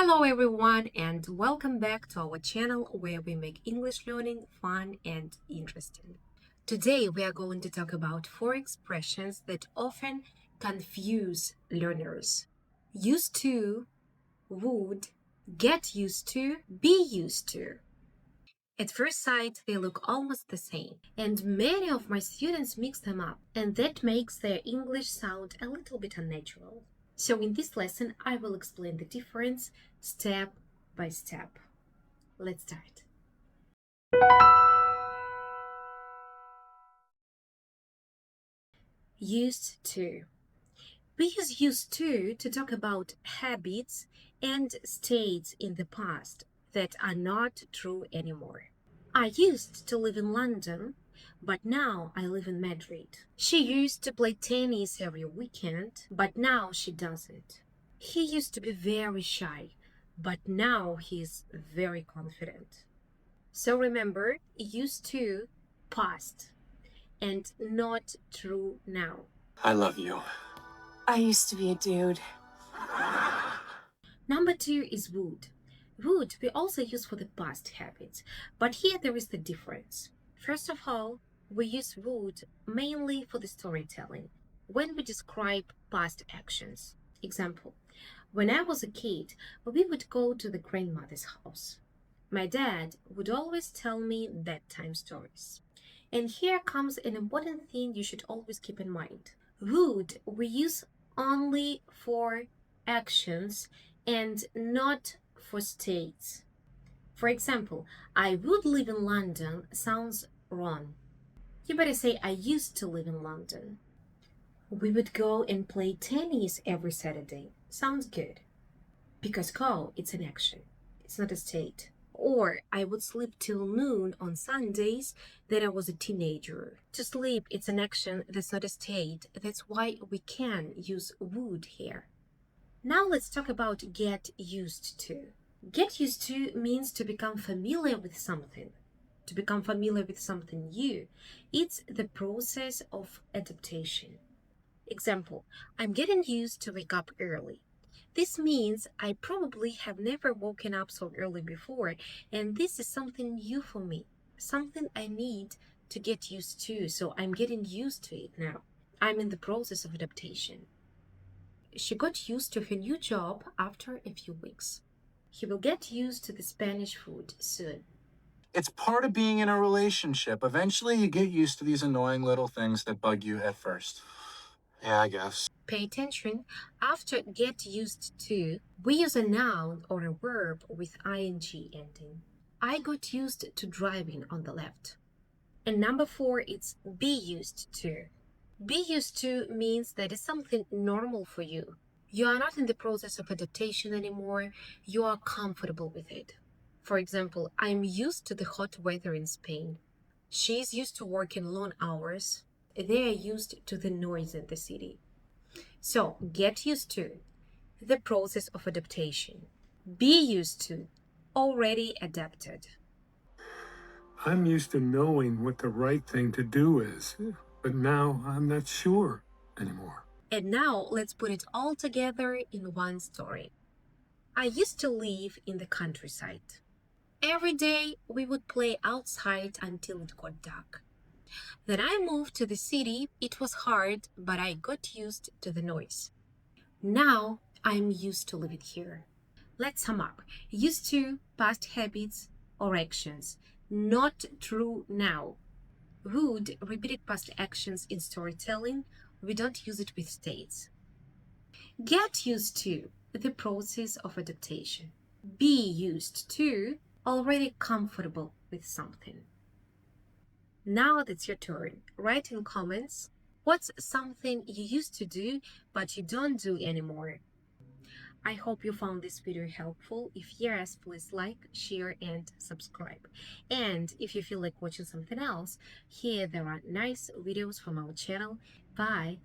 Hello everyone and welcome back to our channel where we make English learning fun and interesting. Today we are going to talk about four expressions that often confuse learners. Used to, would, get used to, be used to. At first sight, they look almost the same, and many of my students mix them up, and that makes their English sound a little bit unnatural. So in this lesson, I will explain the difference step by step. Let's start. Used to. We use used to talk about habits and states in the past that are not true anymore. I used to live in London, but now I live in Madrid. She used to play tennis every weekend, but now she doesn't. He used to be very shy, but now he's very confident. So remember, used to, past, and not true now. I love you. I used to be a dude. Number two is would. Would we also use for the past habits, but here there is the difference. First of all, we use would mainly for the storytelling when we describe past actions. Example, when I was a kid, we would go to the grandmother's house. My dad would always tell me bedtime stories. And here comes an important thing you should always keep in mind. Would we use only for actions and not for states. For example, I would live in London sounds wrong. You better say I used to live in London. We would go and play tennis every Saturday. Sounds good. Because go, it's an action. It's not a state. Or I would sleep till noon on Sundays that I was a teenager. To sleep, it's an action, that's not a state. That's why we can use would here. Now let's talk about get used to. Get used to means to become familiar with something, to become familiar with something new. It's the process of adaptation. Example, I'm getting used to wake up early. This means I probably have never woken up so early before, and this is something new for me, something I need to get used to, so I'm getting used to it now. I'm in the process of adaptation. She got used to her new job after a few weeks. He will get used to the Spanish food soon. It's part of being in a relationship. Eventually, you get used to these annoying little things that bug you at first. Yeah, I guess. Pay attention. After get used to, we use a noun or a verb with ing ending. I got used to driving on the left. And number four, it's be used to. Be used to means that it's something normal for you. You are not in the process of adaptation anymore, you are comfortable with it. For example, I'm used to the hot weather in Spain. She's used to working long hours. They are used to the noise in the city. So, get used to, the process of adaptation. Be used to, already adapted. I'm used to knowing what the right thing to do is, but now I'm not sure anymore. And now let's put it all together in one story. I used to live in the countryside. Every day we would play outside until it got dark. Then I moved to the city. It was hard, but I got used to the noise. Now I'm used to living here. Let's sum up. Used to, past habits or actions. Not true now. Would, repeated past actions in storytelling. We don't use it with states. Get used to, the process of adaptation. Be used to, already comfortable with something. Now that's your turn. Write in comments what's something you used to do but you don't do anymore. I hope you found this video helpful. If yes, please like, share, and subscribe. And if you feel like watching something else, here there are nice videos from our channel. Bye!